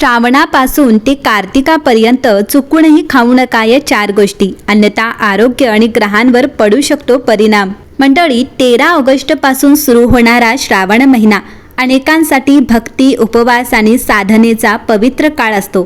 श्रावणापासून ते कार्तिकापर्यंत चुकूनही खाऊ नका या 4 गोष्टी, अन्यथा आरोग्य आणि ग्रहांवर पडू शकतो परिणाम। मंडळी, 13 ऑगस्ट पासून सुरू होणारा श्रावण महिना अनेकांसाठी भक्ती, उपवास आणि साधनेचा पवित्र काळ असतो।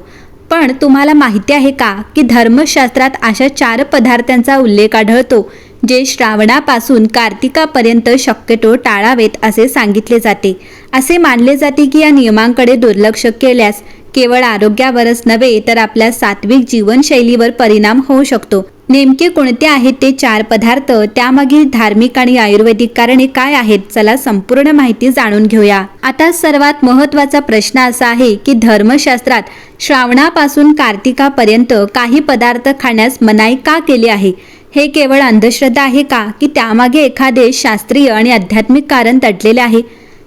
पण तुम्हाला माहिती आहे का की धर्मशास्त्रात अशा 4 पदार्थांचा उल्लेख आढळतो जे श्रावणापासून कार्तिकापर्यंत शक्यतो टाळावेत असे सांगितले जाते। असे मानले जाते की या नियमांकडे दुर्लक्ष केल्यास केवळ आरोग्यावरच नव्हे तर आपल्या सात्विक जीवनशैलीवर परिणाम होऊ शकतो। नेमके कोणते आहेत ते 4 पदार्थ, त्यामागील धार्मिक आणि आयुर्वेदिक कारणे काय आहेत, चला संपूर्ण माहिती जाणून घेऊया। आता सर्वात महत्त्वाचा प्रश्न असा आहे की धर्मशास्त्रात श्रावणापासून कार्तिकापर्यंत काही पदार्थ खाण्यास मनाई का केली आहे? हे केवळ अंधश्रद्धा आहे का की त्यामागे एखादे शास्त्रीय आणि आध्यात्मिक कारण दडलेले आहे?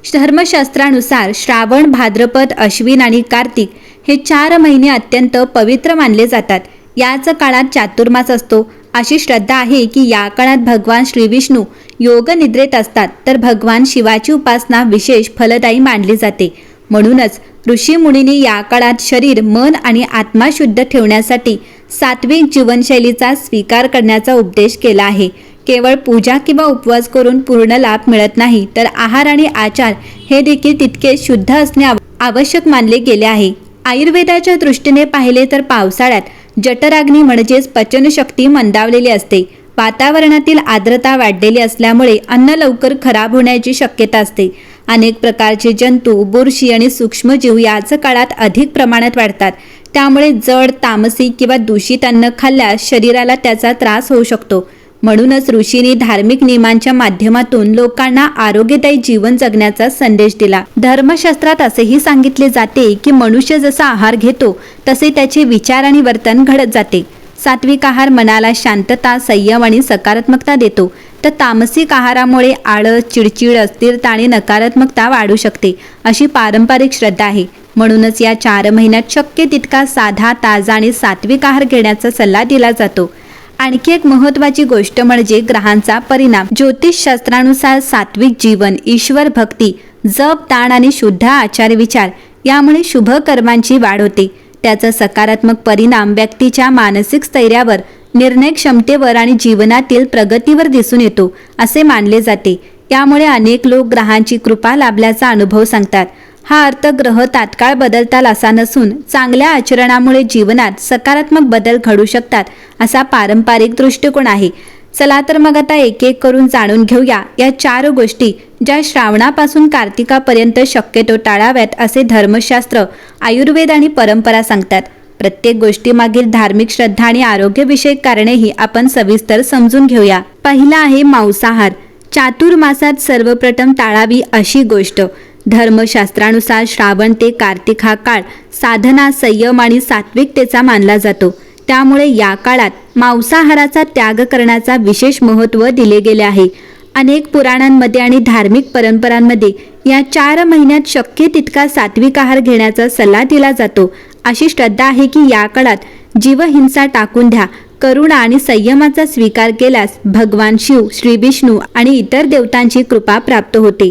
धर्मशास्त्रानुसार श्रावण, भाद्रपद, अश्विन आणि कार्तिक हे 4 महिने अत्यंत पवित्र मानले जातात। याच काळात चातुर्मास असतो। अशी श्रद्धा आहे की या काळात भगवान श्री विष्णू योग निद्रेत असतात, तर भगवान शिवाची उपासना विशेष फलदायी मानली जाते। म्हणूनच ऋषी मुनींनी या काळात शरीर, मन आणि आत्मा शुद्ध ठेवण्यासाठी सात्विक जीवनशैलीचा स्वीकार करण्याचा उपदेश केला आहे। केवळ पूजा किंवा उपवास करून पूर्ण लाभ मिळत नाही, तर आहार आणि आचार हे देखील तितके शुद्ध असणे आवश्यक मानले गेले आहे। आयुर्वेदाच्या दृष्टीने पाहिले तर पावसाळ्यात जठराग्नी म्हणजेच पचनशक्ती मंदावलेली असते। वातावरणातील आर्द्रता वाढलेली असल्यामुळे अन्न लवकर खराब होण्याची शक्यता असते। अनेक प्रकारचे जंतू, बुरशी आणि सूक्ष्मजीव याच काळात अधिक प्रमाणात वाढतात। त्यामुळे जड, तामसिक किंवा दूषित अन्न खाल्ल्यास शरीराला त्याचा त्रास होऊ शकतो। म्हणूनच ऋषींनी धार्मिक नियमांच्या माध्यमातून लोकांना आरोग्यदायी जीवन जगण्याचा संदेश दिला। धर्मशास्त्रात असेही सांगितले जाते की मनुष्य जसा आहार घेतो तसे त्याचे विचार आणि वर्तन घडत जाते। सात्विक आहार मनाला शांतता, संयम आणि सकारात्मकता देतो, तर तामसिक आहारामुळे आळस, चिडचिड, अस्थिरता आणि नकारात्मकता वाढू शकते, अशी पारंपरिक श्रद्धा आहे। म्हणूनच या 4 महिन्यात शक्य तितका साधा, ताजा आणि सात्विक आहार घेण्याचा सल्ला दिला जातो। आणखी एक महत्त्वाची गोष्ट म्हणजे ग्रहांचा परिणाम। ज्योतिषशास्त्रानुसार सात्विक जीवन, ईश्वर भक्ती, जप, दान आणि शुद्ध आचार विचार यामुळे शुभ कर्मांची वाढ होते। त्याचा सकारात्मक परिणाम व्यक्तीच्या मानसिक स्थैर्यावर, निर्णय क्षमतेवर आणि जीवनातील प्रगतीवर दिसून येतो असे मानले जाते। यामुळे अनेक लोक ग्रहांची कृपा लाभल्याचा अनुभव सांगतात। हा अर्थ ग्रह तात्काळ बदलताल असा नसून चांगल्या आचरणामुळे जीवनात सकारात्मक बदल घडू शकतात असा पारंपरिक दृष्टिकोन आहे। चला तर मग आता एक एक करून जाणून घेऊया या 4 गोष्टी ज्या श्रावणापासून कार्तिकापर्यंत शक्यतो टाळाव्यात असे धर्मशास्त्र, आयुर्वेद आणि परंपरा सांगतात। प्रत्येक गोष्टीमागील धार्मिक श्रद्धा आणि आरोग्यविषयक कारणेही आपण सविस्तर समजून घेऊया। पहिला आहे मांसाहार। चातुर्मासात सर्वप्रथम टाळावी अशी गोष्ट। धर्मशास्त्रानुसार श्रावण ते कार्तिक हा काळ साधना, संयम आणि सात्विकतेचा मानला जातो। त्यामुळे या काळात मांसाहाराचा त्याग करण्याचा विशेष महत्त्व दिले गेले आहे। अनेक पुराणांमध्ये आणि धार्मिक परंपरांमध्ये या 4 महिन्यात शक्य तितका सात्विक आहार घेण्याचा सल्ला दिला जातो। अशी श्रद्धा आहे की या काळात जीवहिंसा टाकून द्या, करुणा आणि संयमाचा स्वीकार केल्यास भगवान शिव, श्री विष्णू आणि इतर देवतांची कृपा प्राप्त होते।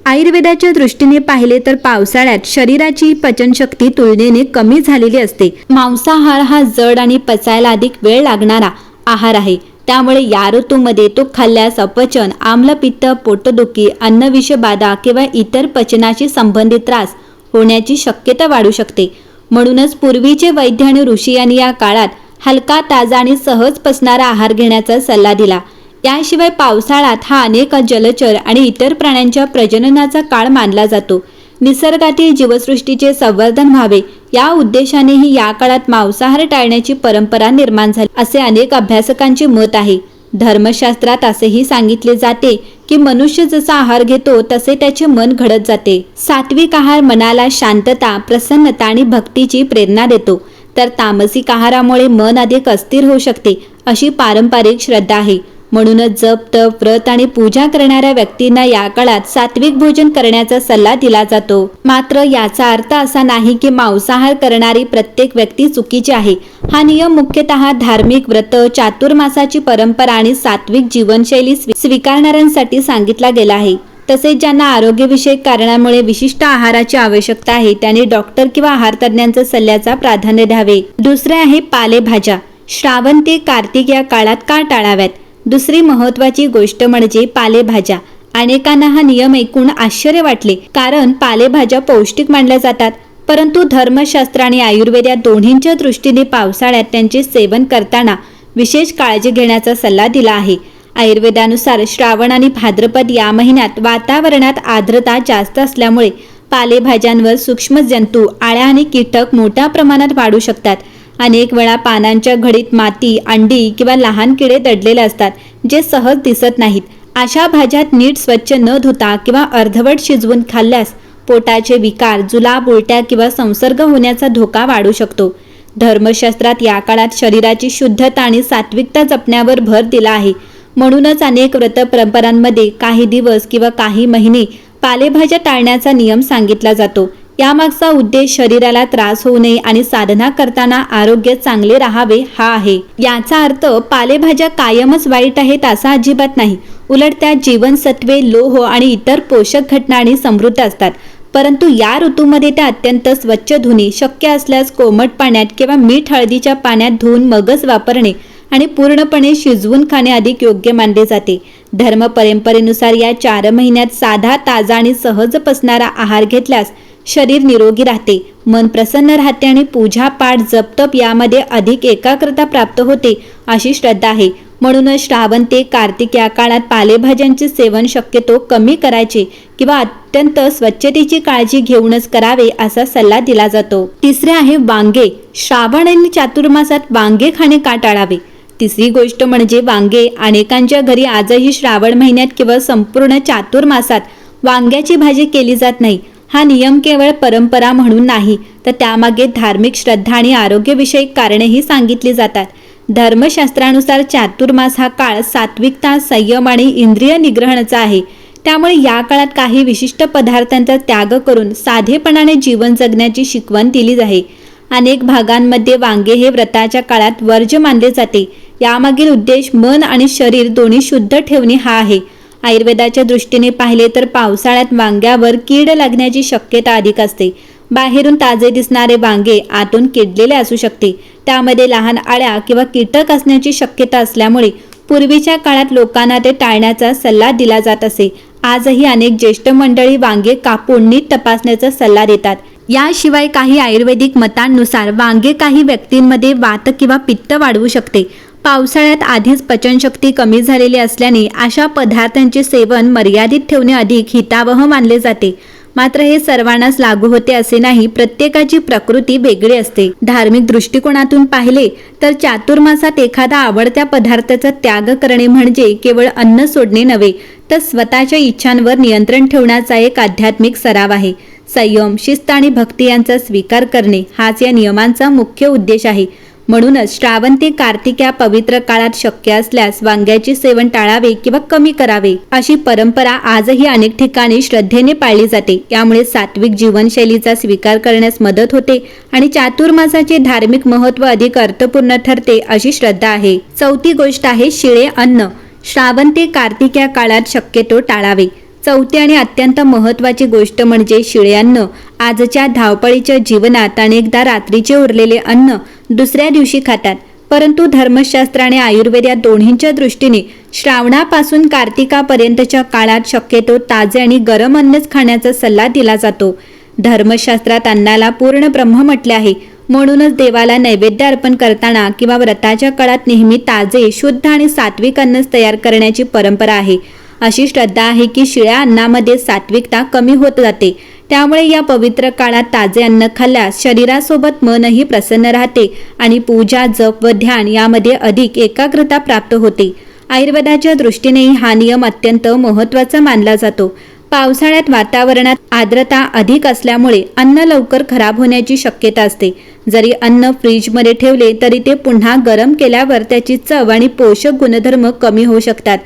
आयुर्वेदाच्या दृष्टीने पाहिले तर पावसाळ्यात शरीराची पचनशक्ती तुलनेने कमी झालेली असते। मांसाहार हा जड आणि पचायला अधिक वेळ लागणारा आहार आहे। त्यामुळे या ऋतूमध्ये तो खाल्ल्यास अपचन, आम्लपित्त, पोटदुखी, अन्नविषबाधा किंवा इतर पचनाशी संबंधित त्रास होण्याची शक्यता वाढू शकते। म्हणूनच पूर्वीचे वैद्य आणि ऋषी यांनी या काळात हलका, ताजा आणि सहज पचणारा आहार घेण्याचा सल्ला दिला। याशिवाय पावसाळ्यात हा अनेक जलचर आणि इतर प्राण्यांच्या प्रजननाचा काळ मानला जातो। निसर्गातील जीवसृष्टीचे संवर्धन व्हावे या उद्देशानेही या काळात मांसाहार टाळण्याची परंपरा निर्माण झाली असे अनेक अभ्यासकांचे मत आहे। धर्मशास्त्रात असेही सांगितले जाते की मनुष्य जसा आहार घेतो तसे त्याचे मन घडत जाते। सात्विक आहार मनाला शांतता, प्रसन्नता आणि भक्तीची प्रेरणा देतो, तर तामसिक आहारामुळे मन अधिक अस्थिर होऊ शकते अशी पारंपरिक श्रद्धा आहे। म्हणूनच जप, तप, व्रत आणि पूजा करणाऱ्या व्यक्तींना या काळात सात्विक भोजन करण्याचा सल्ला दिला जातो। मात्र याचा अर्थ असा नाही की मांसाहार करणारी प्रत्येक व्यक्ती चुकीची आहे। हा नियम मुख्यतः धार्मिक व्रत, चातुर्मासाची परंपरा आणि सात्विक जीवनशैली स्वीकारणाऱ्यांसाठी सांगितला गेला आहे। तसेच ज्यांना आरोग्यविषयक कारणामुळे विशिष्ट आहाराची आवश्यकता आहे त्यांनी डॉक्टर किंवा आहार तज्ज्ञांच्या सल्ल्याचा प्राधान्य द्यावे. दुसरे आहे पालेभाज्या. श्रावण ते कार्तिक या काळात का टाळाव्यात? दुसरी महत्त्वाची गोष्ट म्हणजे पालेभाज्या. अनेकांना हा नियम ऐकून आश्चर्य वाटले, कारण पालेभाज्या पौष्टिक मानल्या जातात. परंतु धर्मशास्त्र आणि आयुर्वेद या दोन्हींच्या दृष्टीने पावसाळ्यात त्यांचे सेवन करताना विशेष काळजी घेण्याचा सल्ला दिला आहे. आयुर्वेदानुसार श्रावण आणि भाद्रपद या महिन्यात वातावरणात आर्द्रता जास्त असल्यामुळे पालेभाज्यांवर सूक्ष्म जंतू, आळ्या आणि कीटक मोठ्या प्रमाणात वाढू शकतात. अनेक वेळा पानांच्या घडीत माती, अंडी किंवा लहान किडे दडलेले असतात, जे सहज दिसत नाहीत. अशा भाज्यात नीट स्वच्छ न धुता किंवा अर्धवट शिजवून खाल्ल्यास पोटाचे विकार, जुलाब, उलट्या किंवा संसर्ग होण्याचा धोका वाढू शकतो. धर्मशास्त्रात या काळात शरीराची शुद्धता आणि सात्विकता जपण्यावर भर दिला आहे. म्हणूनच अनेक व्रत परंपरांमध्ये काही दिवस किंवा काही महिने पालेभाज्या टाळण्याचा नियम सांगितला जातो. यामागचा उद्देश शरीराला त्रास होऊ नये आणि साधना करताना आरोग्य चांगले राहावे हा आहे. याचा अर्थ पालेभाज्या कायमच वाईट आहेत असा अजिबात नाही. उलट त्यात जीवनसत्वे, लोह आणि इतर पोषक घटकांनी समृद्ध असतात. परंतु या ऋतूमध्ये त्या अत्यंत स्वच्छ धुणे, शक्य असल्यास कोमट पाण्यात किंवा मीठ हळदीच्या पाण्यात धुवून मगच वापरणे आणि पूर्णपणे शिजवून खाणे अधिक योग्य मानले जाते. धर्म परंपरेनुसार या 4 महिन्यात साधा, ताजा आणि सहज पचणारा आहार घेतल्यास शरीर निरोगी राहते, मन प्रसन्न राहते आणि पूजा, पाठ, जपतप यामध्ये अधिक एकाग्रता प्राप्त होते अशी श्रद्धा आहे. म्हणूनच श्रावण ते कार्तिक या काळात पालेभाज्यांचे सेवन शक्यतो कमी करायचे किंवा अत्यंत स्वच्छतेची काळजी घेऊनच करावे असा सल्ला दिला जातो. तिसरे आहे वांगे. श्रावण आणि चातुर्मासात वांगे खाणे का टाळावे? तिसरी गोष्ट म्हणजे वांगे. अनेकांच्या घरी आजही श्रावण महिन्यात किंवा संपूर्ण चातुर्मासात वांग्याची भाजी केली जात नाही. हा नियम केवळ परंपरा म्हणून नाही, तर त्यामागे धार्मिक श्रद्धा आणि आरोग्यविषयक कारणेही सांगितली जातात. धर्मशास्त्रानुसार चातुर्मास हा काळ सात्विकता, संयम आणि इंद्रिय निग्रहणाचा आहे. त्यामुळे या काळात काही विशिष्ट पदार्थांचा त्याग करून साधेपणाने जीवन जगण्याची शिकवण दिली आहे. अनेक भागांमध्ये वांगे हे व्रताच्या काळात वर्ज्य मानले जाते. यामागील उद्देश मन आणि शरीर दोन्ही शुद्ध ठेवणे हा आहे. आयुर्वेदाच्या दृष्टीने पाहिले तर पावसाळ्यात वांग्यावर कीड लागण्याची शक्यता अधिक असते. बाहेरून ताजे दिसणारे वांगे आतून किडलेले असू शकते. त्यामध्ये लहान आळ्या किंवा कीटक असण्याची शक्यता असल्यामुळे पूर्वीच्या काळात लोकांना ते टाळण्याचा सल्ला दिला जात असे. आजही अनेक ज्येष्ठ मंडळी वांगे कापून नीट तपासण्याचा सल्ला देतात. याशिवाय काही आयुर्वेदिक मतांनुसार वांगे काही व्यक्तींमध्ये वात किंवा पित्त वाढवू शकते. पावसाळ्यात आधीच पचनशक्ती कमी झालेली असल्याने अशा पदार्थांचे सेवन मर्यादित ठेवणे अधिक हितावह मानले जाते. मात्र हे सर्वांनाच लागू होते असे नाही. प्रत्येकाची प्रकृती वेगळी असते. धार्मिक दृष्टिकोनातून पाहिले तर चातुर्मासात एखादा आवडत्या पदार्थाचा त्याग करणे म्हणजे केवळ अन्न सोडणे नव्हे, तर स्वतःच्या इच्छांवर नियंत्रण ठेवण्याचा एक आध्यात्मिक सराव आहे. संयम, शिस्त आणि भक्ती यांचा स्वीकार करणे हाच या नियमांचा मुख्य उद्देश आहे. म्हणूनच श्रावण ते कार्तिक या पवित्र काळात शक्य असल्यास वांग्याचे सेवन टाळावे किंवा कमी करावे अशी परंपरा आजही अनेक ठिकाणी श्रद्धेने पाळली जाते. यामुळे सात्विक जीवनशैलीचा स्वीकार करण्यास मदत होते आणि चातुर्मासाचे धार्मिक महत्त्व अधिक अर्थपूर्ण ठरते अशी श्रद्धा आहे. चौथी गोष्ट आहे शिळे अन्न. श्रावण ते कार्तिक या काळात शक्यतो टाळावे. चौथी आणि अत्यंत महत्त्वाची गोष्ट म्हणजे शिळे अन्न. आजच्या धावपळीच्या जीवनात अनेकदा रात्रीचे उरलेले अन्न दुसऱ्या दिवशी खातात. परंतु धर्मशास्त्र आणि आयुर्वेद या दोन्हींच्या दृष्टीने श्रावणापासून कार्तिकापर्यंतच्या काळात शक्यतो ताजे आणि गरम अन्नच खाण्याचा सल्ला दिला जातो. धर्मशास्त्रात अन्नाला पूर्ण ब्रह्म म्हटले आहे. म्हणूनच देवाला नैवेद्य अर्पण करताना किंवा व्रताच्या काळात नेहमी ताजे, शुद्ध आणि सात्विक अन्नच तयार करण्याची परंपरा आहे. अशी श्रद्धा आहे की शिळ्या अन्नामध्ये सात्विकता कमी होत जाते. त्यामुळे या पवित्र काळात ताजे अन्न खाल्ल्यास शरीरासोबत मनही प्रसन्न राहते आणि पूजा, जप व ध्यान यामध्ये अधिक एकाग्रता प्राप्त होते. आयुर्वेदाच्या दृष्टीनेही हा नियम अत्यंत महत्त्वाचा मानला जातो. पावसाळ्यात वातावरणात आर्द्रता अधिक असल्यामुळे अन्न लवकर खराब होण्याची शक्यता असते. जरी अन्न फ्रीजमध्ये ठेवले तरी ते पुन्हा गरम केल्यावर त्याची चव आणि पोषक गुणधर्म कमी होऊ शकतात.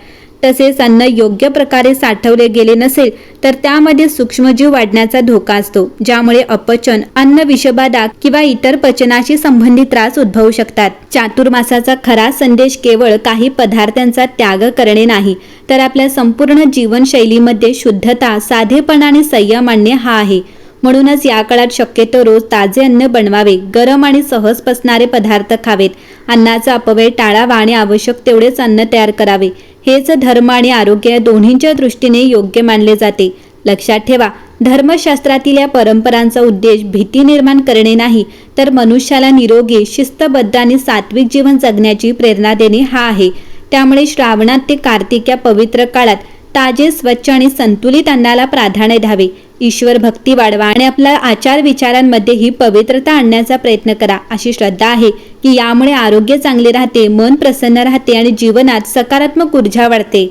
तसेच अन्न योग्य प्रकारे साठवले गेले नसेल तर त्यामध्ये सूक्ष्मजीव वाढण्याचा धोका असतो, ज्यामुळे अपचन, अन्न विषबाधा किंवा इतर पचनाशी संबंधित त्रास उद्भवू शकतात. चातुर्मासाचा खरा संदेश केवळ काही पदार्थांचा त्याग करणे नाही, तर आपल्या संपूर्ण जीवनशैलीमध्ये शुद्धता, साधेपणा आणि संयम आणणे हा आहे. म्हणूनच या काळात शक्यतो रोज ताजे अन्न बनवावे, गरम आणि सहज पचणारे पदार्थ खावेत, अन्नाचा अपव्यय टाळावा आणि आवश्यक तेवढेच अन्न तयार करावे. हेच धर्म आणि आरोग्य या दोन्हींच्या दृष्टीने योग्य मानले जाते. लक्षात ठेवा, धर्मशास्त्रातील या परंपरांचा उद्देश भीती निर्माण करणे नाही, तर मनुष्याला निरोगी, शिस्तबद्ध आणि सात्विक जीवन जगण्याची प्रेरणा देणे हा आहे. त्यामुळे श्रावणात ते कार्तिक या पवित्र काळात ताजे, स्वच्छ आणि संतुलित अन्नाला प्राधान्य द्यावे. ईश्वर भक्ती वाढवा आणि आपल्या आचार विचारांमध्ये ही पवित्रता आणण्याचा प्रयत्न करा. अशी श्रद्धा आहे की यामुळे आरोग्य चांगले राहते, मन प्रसन्न राहते आणि जीवनात सकारात्मक ऊर्जा वाढते.